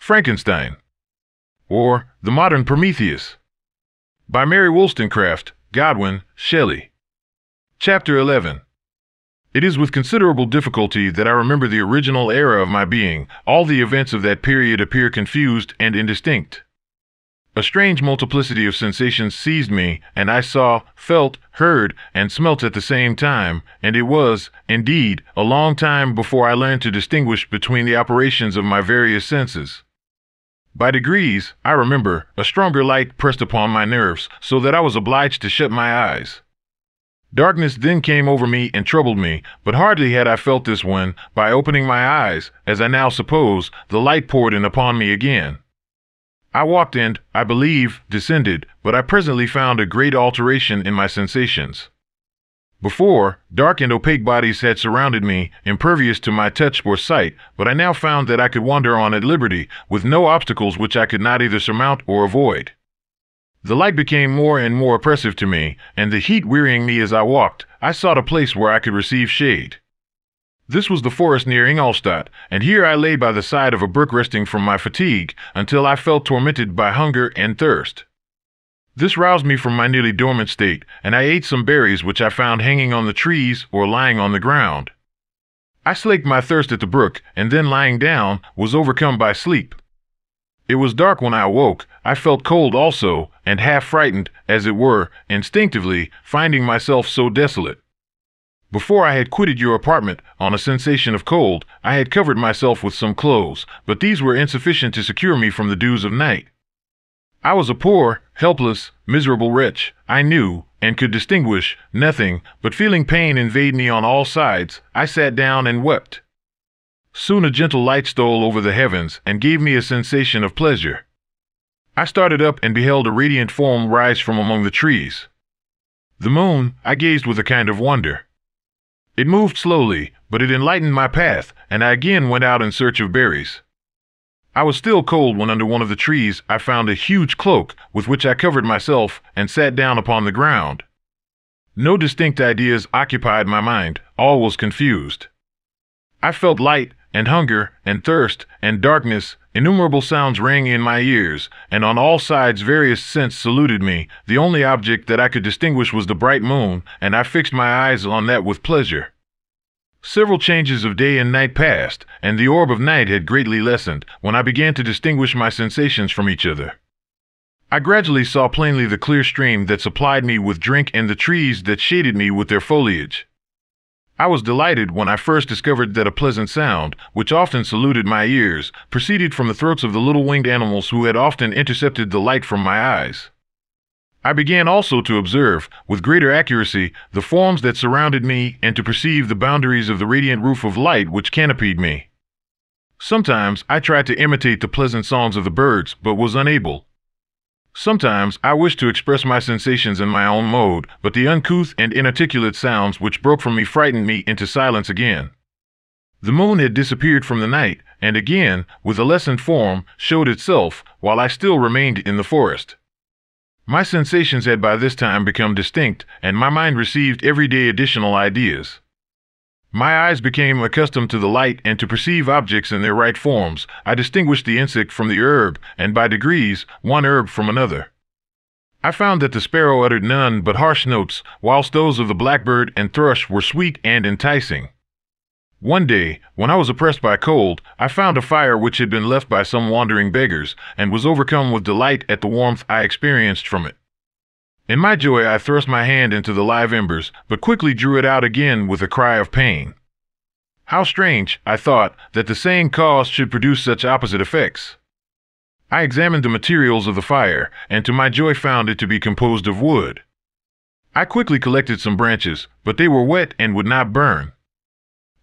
Frankenstein, or The Modern Prometheus, by Mary Wollstonecraft, Godwin, Shelley. Chapter 11. It is with considerable difficulty that I remember the original era of my being. All the events of that period appear confused and indistinct. A strange multiplicity of sensations seized me, and I saw, felt, heard, and smelt at the same time, and it was, indeed, a long time before I learned to distinguish between the operations of my various senses. By degrees, I remember, a stronger light pressed upon my nerves, so that I was obliged to shut my eyes. Darkness then came over me and troubled me, but hardly had I felt this when, by opening my eyes, as I now suppose, the light poured in upon me again. I walked and, I believe, descended, but I presently found a great alteration in my sensations. Before, dark and opaque bodies had surrounded me, impervious to my touch or sight, but I now found that I could wander on at liberty, with no obstacles which I could not either surmount or avoid. The light became more and more oppressive to me, and the heat wearying me as I walked, I sought a place where I could receive shade. This was the forest near Ingolstadt, and here I lay by the side of a brook resting from my fatigue, until I felt tormented by hunger and thirst. This roused me from my nearly dormant state, and I ate some berries which I found hanging on the trees or lying on the ground. I slaked my thirst at the brook, and then lying down, was overcome by sleep. It was dark when I awoke. I felt cold also, and half frightened, as it were, instinctively, finding myself so desolate. Before I had quitted your apartment, on a sensation of cold, I had covered myself with some clothes, but these were insufficient to secure me from the dews of night. I was a poor, helpless, miserable wretch, I knew, and could distinguish nothing, but feeling pain invade me on all sides, I sat down and wept. Soon a gentle light stole over the heavens and gave me a sensation of pleasure. I started up and beheld a radiant form rise from among the trees. The moon, I gazed with a kind of wonder. It moved slowly, but it enlightened my path, and I again went out in search of berries. I was still cold when under one of the trees I found a huge cloak, with which I covered myself and sat down upon the ground. No distinct ideas occupied my mind, all was confused. I felt light, and hunger, and thirst, and darkness. Innumerable sounds rang in my ears, and on all sides various scents saluted me. The only object that I could distinguish was the bright moon, and I fixed my eyes on that with pleasure. Several changes of day and night passed, and the orb of night had greatly lessened, when I began to distinguish my sensations from each other. I gradually saw plainly the clear stream that supplied me with drink and the trees that shaded me with their foliage. I was delighted when I first discovered that a pleasant sound, which often saluted my ears, proceeded from the throats of the little winged animals who had often intercepted the light from my eyes. I began also to observe, with greater accuracy, the forms that surrounded me and to perceive the boundaries of the radiant roof of light which canopied me. Sometimes I tried to imitate the pleasant songs of the birds, but was unable. Sometimes I wished to express my sensations in my own mode, but the uncouth and inarticulate sounds which broke from me frightened me into silence again. The moon had disappeared from the night, and again, with a lessened form, showed itself, while I still remained in the forest. My sensations had by this time become distinct, and my mind received every day additional ideas. My eyes became accustomed to the light and to perceive objects in their right forms. I distinguished the insect from the herb, and by degrees, one herb from another. I found that the sparrow uttered none but harsh notes, whilst those of the blackbird and thrush were sweet and enticing. One day, when I was oppressed by cold, I found a fire which had been left by some wandering beggars, and was overcome with delight at the warmth I experienced from it. In my joy I thrust my hand into the live embers, but quickly drew it out again with a cry of pain. How strange, I thought, that the same cause should produce such opposite effects. I examined the materials of the fire, and to my joy found it to be composed of wood. I quickly collected some branches, but they were wet and would not burn.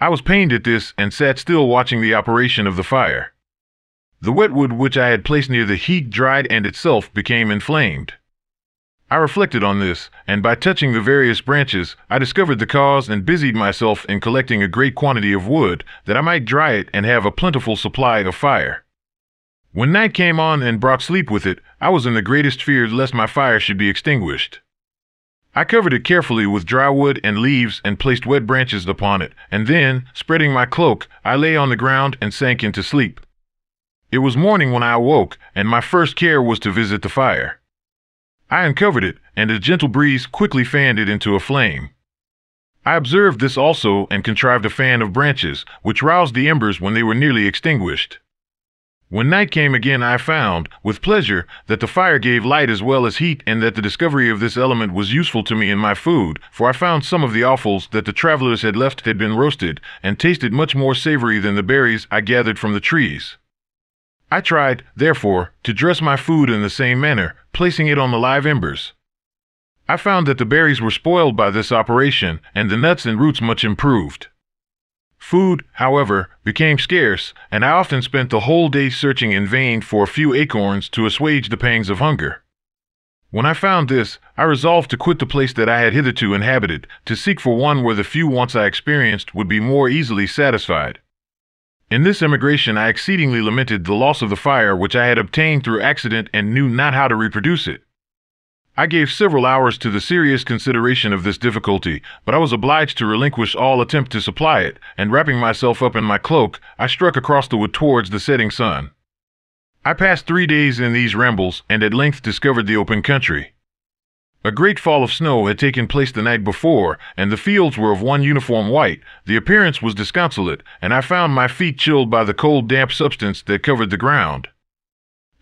I was pained at this, and sat still watching the operation of the fire. The wet wood which I had placed near the heat dried and itself became inflamed. I reflected on this, and by touching the various branches, I discovered the cause and busied myself in collecting a great quantity of wood, that I might dry it and have a plentiful supply of fire. When night came on and brought sleep with it, I was in the greatest fear lest my fire should be extinguished. I covered it carefully with dry wood and leaves and placed wet branches upon it, and then, spreading my cloak, I lay on the ground and sank into sleep. It was morning when I awoke, and my first care was to visit the fire. I uncovered it, and a gentle breeze quickly fanned it into a flame. I observed this also and contrived a fan of branches, which roused the embers when they were nearly extinguished. When night came again, I found, with pleasure, that the fire gave light as well as heat, and that the discovery of this element was useful to me in my food, for I found some of the offals that the travelers had left had been roasted, and tasted much more savory than the berries I gathered from the trees. I tried, therefore, to dress my food in the same manner, placing it on the live embers. I found that the berries were spoiled by this operation, and the nuts and roots much improved. Food, however, became scarce, and I often spent the whole day searching in vain for a few acorns to assuage the pangs of hunger. When I found this, I resolved to quit the place that I had hitherto inhabited, to seek for one where the few wants I experienced would be more easily satisfied. In this emigration I exceedingly lamented the loss of the fire which I had obtained through accident and knew not how to reproduce it. I gave several hours to the serious consideration of this difficulty, but I was obliged to relinquish all attempt to supply it, and wrapping myself up in my cloak, I struck across the wood towards the setting sun. I passed 3 days in these rambles, and at length discovered the open country. A great fall of snow had taken place the night before, and the fields were of one uniform white. The appearance was disconsolate, and I found my feet chilled by the cold damp substance that covered the ground.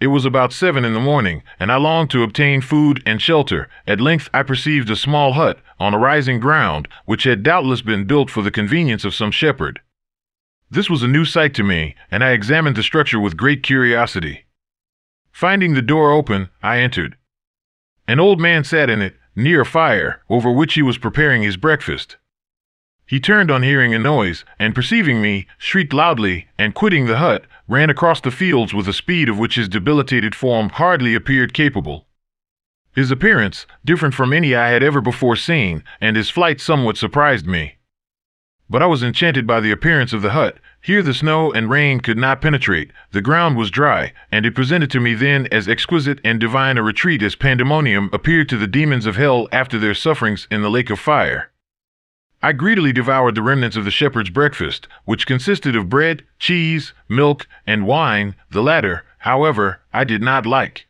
It was about 7 in the morning, and I longed to obtain food and shelter. At length I perceived a small hut, on a rising ground, which had doubtless been built for the convenience of some shepherd. This was a new sight to me, and I examined the structure with great curiosity. Finding the door open, I entered. An old man sat in it, near a fire, over which he was preparing his breakfast. He turned on hearing a noise, and perceiving me, shrieked loudly, and quitting the hut, ran across the fields with a speed of which his debilitated form hardly appeared capable. His appearance, different from any I had ever before seen, and his flight somewhat surprised me. But I was enchanted by the appearance of the hut. Here the snow and rain could not penetrate, the ground was dry, and it presented to me then as exquisite and divine a retreat as pandemonium appeared to the demons of hell after their sufferings in the lake of fire. I greedily devoured the remnants of the shepherd's breakfast, which consisted of bread, cheese, milk, and wine. The latter, however, I did not like.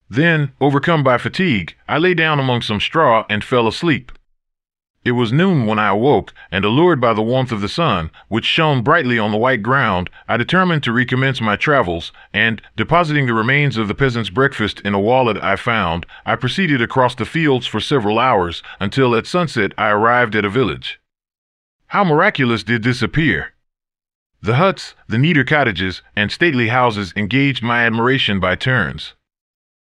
Then, overcome by fatigue, I lay down among some straw and fell asleep. It was noon when I awoke, and allured by the warmth of the sun, which shone brightly on the white ground, I determined to recommence my travels, and, depositing the remains of the peasant's breakfast in a wallet I found, I proceeded across the fields for several hours, until at sunset I arrived at a village. How miraculous did this appear! The huts, the neater cottages, and stately houses engaged my admiration by turns.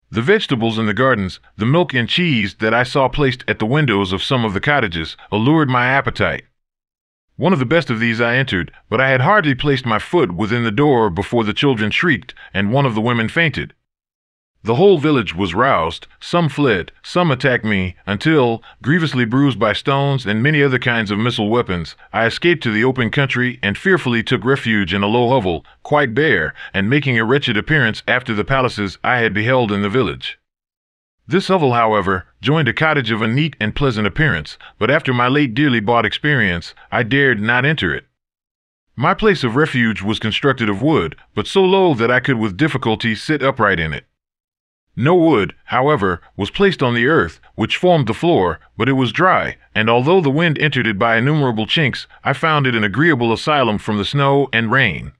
The vegetables in the gardens, the milk and cheese that I saw placed at the windows of some of the cottages, allured my appetite. One of the best of these I entered, but I had hardly placed my foot within the door before the children shrieked, and one of the women fainted. The whole village was roused, some fled, some attacked me, until, grievously bruised by stones and many other kinds of missile weapons, I escaped to the open country and fearfully took refuge in a low hovel, quite bare, and making a wretched appearance after the palaces I had beheld in the village. This hovel, however, joined a cottage of a neat and pleasant appearance, but after my late dearly bought experience, I dared not enter it. My place of refuge was constructed of wood, but so low that I could with difficulty sit upright in it. No wood, however, was placed on the earth, which formed the floor, but it was dry, and although the wind entered it by innumerable chinks, I found it an agreeable asylum from the snow and rain.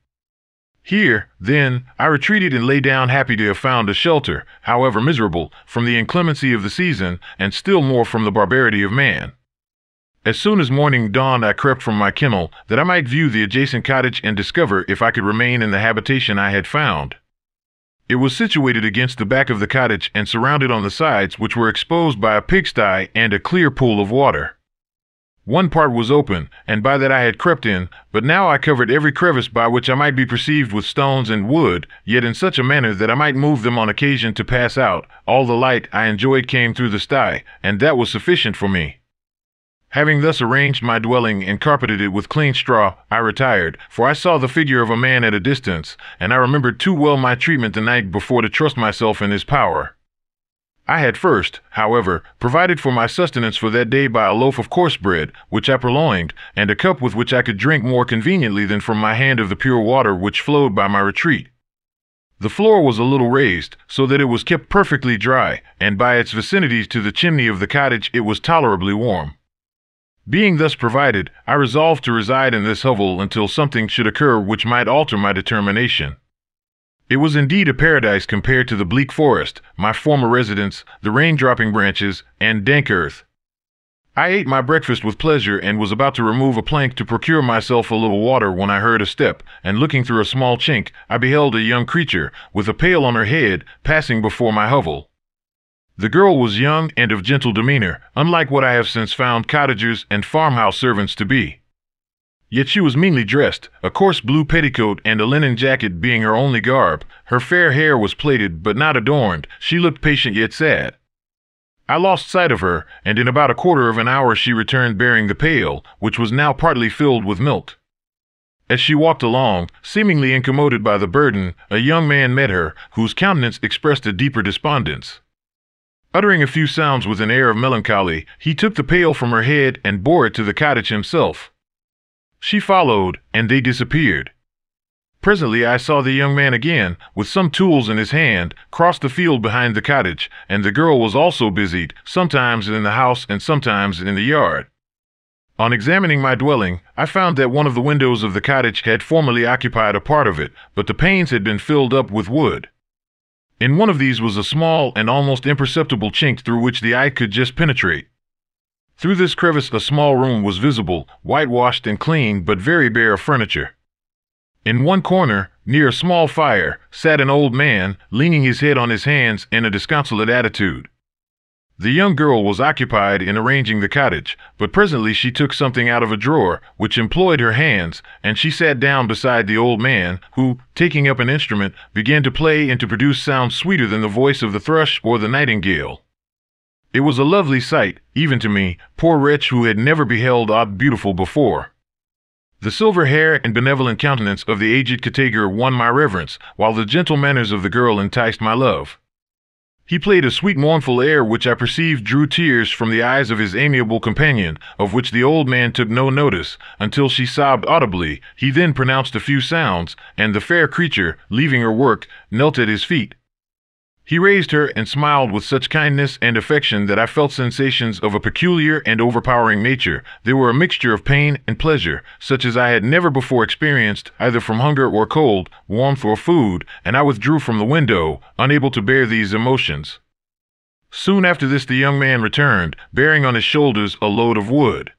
Here, then, I retreated and lay down happy to have found a shelter, however miserable, from the inclemency of the season, and still more from the barbarity of man. As soon as morning dawned I crept from my kennel, that I might view the adjacent cottage and discover if I could remain in the habitation I had found. It was situated against the back of the cottage and surrounded on the sides, which were exposed by a pigsty and a clear pool of water. One part was open, and by that I had crept in, but now I covered every crevice by which I might be perceived with stones and wood, yet in such a manner that I might move them on occasion to pass out. All the light I enjoyed came through the sty, and that was sufficient for me. Having thus arranged my dwelling and carpeted it with clean straw, I retired, for I saw the figure of a man at a distance, and I remembered too well my treatment the night before to trust myself in his power. I had first, however, provided for my sustenance for that day by a loaf of coarse bread, which I purloined, and a cup with which I could drink more conveniently than from my hand of the pure water which flowed by my retreat. The floor was a little raised, so that it was kept perfectly dry, and by its vicinity to the chimney of the cottage it was tolerably warm. Being thus provided, I resolved to reside in this hovel until something should occur which might alter my determination. It was indeed a paradise compared to the bleak forest, my former residence, the rain-dropping branches, and dank earth. I ate my breakfast with pleasure and was about to remove a plank to procure myself a little water when I heard a step, and looking through a small chink, I beheld a young creature, with a pail on her head, passing before my hovel. The girl was young and of gentle demeanor, unlike what I have since found cottagers and farmhouse servants to be. Yet she was meanly dressed, a coarse blue petticoat and a linen jacket being her only garb. Her fair hair was plaited but not adorned. She looked patient yet sad. I lost sight of her, and in about a quarter of an hour she returned bearing the pail, which was now partly filled with milk. As she walked along, seemingly incommoded by the burden, a young man met her, whose countenance expressed a deeper despondence. Uttering a few sounds with an air of melancholy, he took the pail from her head and bore it to the cottage himself. She followed, and they disappeared. Presently I saw the young man again, with some tools in his hand, cross the field behind the cottage, and the girl was also busied, sometimes in the house and sometimes in the yard. On examining my dwelling, I found that one of the windows of the cottage had formerly occupied a part of it, but the panes had been filled up with wood. In one of these was a small and almost imperceptible chink through which the eye could just penetrate. Through this crevice a small room was visible, whitewashed and clean, but very bare of furniture. In one corner, near a small fire, sat an old man, leaning his head on his hands in a disconsolate attitude. The young girl was occupied in arranging the cottage, but presently she took something out of a drawer, which employed her hands, and she sat down beside the old man, who, taking up an instrument, began to play and to produce sounds sweeter than the voice of the thrush or the nightingale. It was a lovely sight, even to me, poor wretch who had never beheld aught beautiful before. The silver hair and benevolent countenance of the aged cottager won my reverence, while the gentle manners of the girl enticed my love. He played a sweet mournful air which I perceived drew tears from the eyes of his amiable companion, of which the old man took no notice, until she sobbed audibly. He then pronounced a few sounds, and the fair creature, leaving her work, knelt at his feet. He raised her and smiled with such kindness and affection that I felt sensations of a peculiar and overpowering nature. They were a mixture of pain and pleasure, such as I had never before experienced, either from hunger or cold, warmth or food, and I withdrew from the window, unable to bear these emotions. Soon after this the young man returned, bearing on his shoulders a load of wood.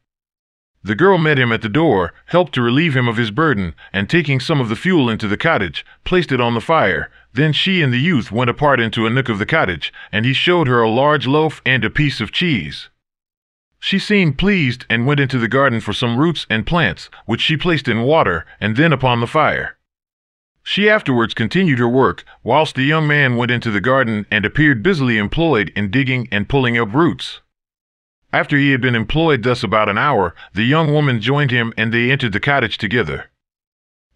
The girl met him at the door, helped to relieve him of his burden, and taking some of the fuel into the cottage, placed it on the fire. Then she and the youth went apart into a nook of the cottage, and he showed her a large loaf and a piece of cheese. She seemed pleased and went into the garden for some roots and plants, which she placed in water, and then upon the fire. She afterwards continued her work, whilst the young man went into the garden and appeared busily employed in digging and pulling up roots. After he had been employed thus about an hour, the young woman joined him and they entered the cottage together.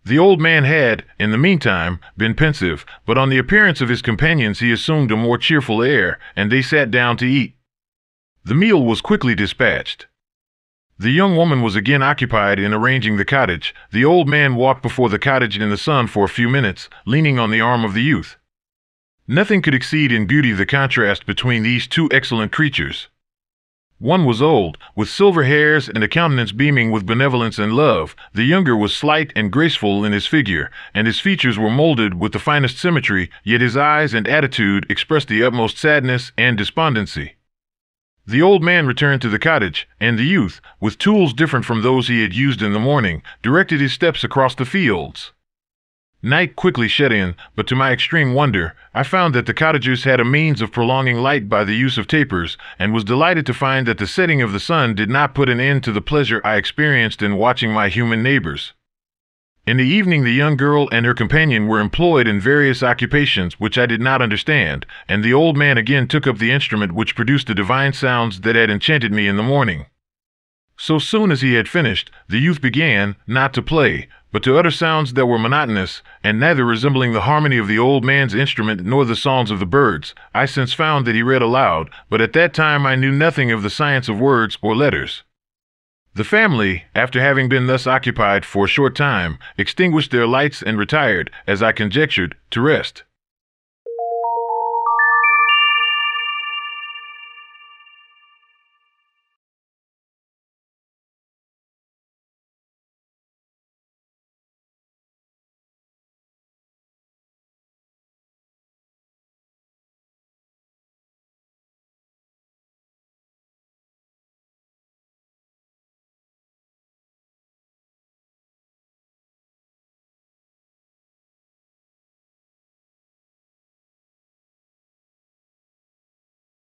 The old man had, in the meantime, been pensive, but on the appearance of his companions he assumed a more cheerful air, and they sat down to eat. The meal was quickly dispatched. The young woman was again occupied in arranging the cottage. The old man walked before the cottage in the sun for a few minutes, leaning on the arm of the youth. Nothing could exceed in beauty the contrast between these two excellent creatures. One was old, with silver hairs and a countenance beaming with benevolence and love. The younger was slight and graceful in his figure, and his features were molded with the finest symmetry, yet his eyes and attitude expressed the utmost sadness and despondency. The old man returned to the cottage, and the youth, with tools different from those he had used in the morning, directed his steps across the fields. Night quickly set in, but to my extreme wonder, I found that the cottagers had a means of prolonging light by the use of tapers, and was delighted to find that the setting of the sun did not put an end to the pleasure I experienced in watching my human neighbors. In the evening the young girl and her companion were employed in various occupations which I did not understand, and the old man again took up the instrument which produced the divine sounds that had enchanted me in the morning. So soon as he had finished, the youth began, not to play, but to utter sounds that were monotonous, and neither resembling the harmony of the old man's instrument nor the songs of the birds. I since found that he read aloud, but at that time I knew nothing of the science of words or letters. The family, after having been thus occupied for a short time, extinguished their lights and retired, as I conjectured, to rest.